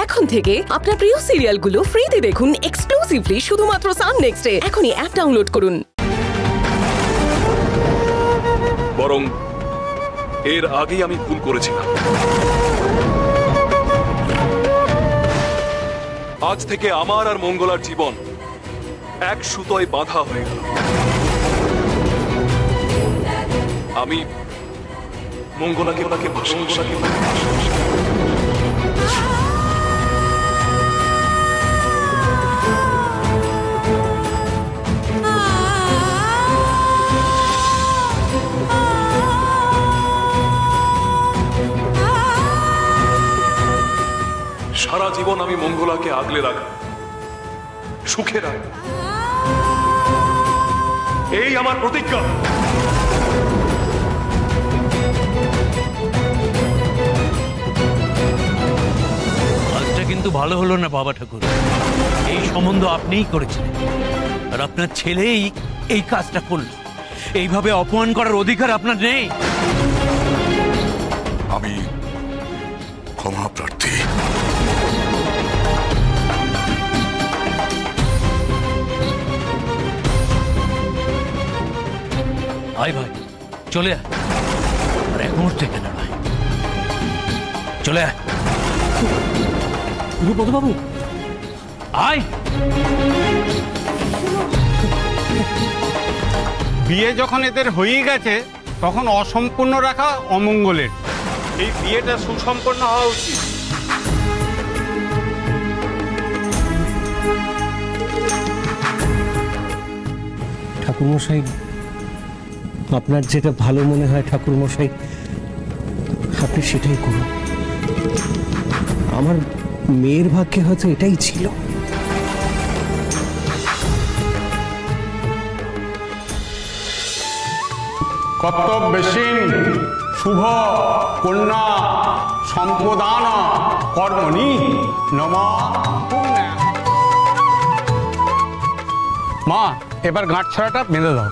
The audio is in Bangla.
এখন থেকে আপনার প্রিয় সিরিয়ালগুলো ফ্রিতে দেখুন এক্সক্লুসিভলি শুধুমাত্র সান নেক্সটে। এখনই অ্যাপ ডাউনলোড করুন। বরং এর আগেই আমি ভুল করেছিলাম। আজ থেকে আমার আর মঙ্গলার জীবন এক সুতোয় বাঁধা হয়ে গেল। আমি মঙ্গলাকে ভালোবাসি। সারা জীবন আমি মঙ্গলাকে আগলে রাখব, সুখে রাখব, এই আমার প্রতিজ্ঞা। কাজটা কিন্তু ভালো হলো না বাবা ঠাকুর। এই সম্বন্ধ আপনিই করেছিলেন আর আপনার ছেলেই এই কাজটা করল। এইভাবে অপমান করার অধিকার আপনার নেই। আমি ক্ষমা প্রার্থী। আয় ভাই, চলে আয়। আর এক মুহূর্তে কেন নয়, চলে আয়। গুরুপদবাবু, আয়। বিয়ে যখন এদের হয়েই গেছে তখন অসম্পূর্ণ রাখা অমঙ্গলের। এই বিয়েটা সুসম্পন্ন হওয়া উচিত। ঠাকুরমশাই, আপনার যেটা ভালো মনে হয় ঠাকুরমশাই, আপনি সেটাই করুন। আমার মেয়ের ভাগ্যে হয়তো এটাই ছিল। কর্তব্যসীন শুভ কন্যা সম্পদান কর্মণি নমঃ। মা, এবার গাঁট ছড়াটা বেঁধে দাও।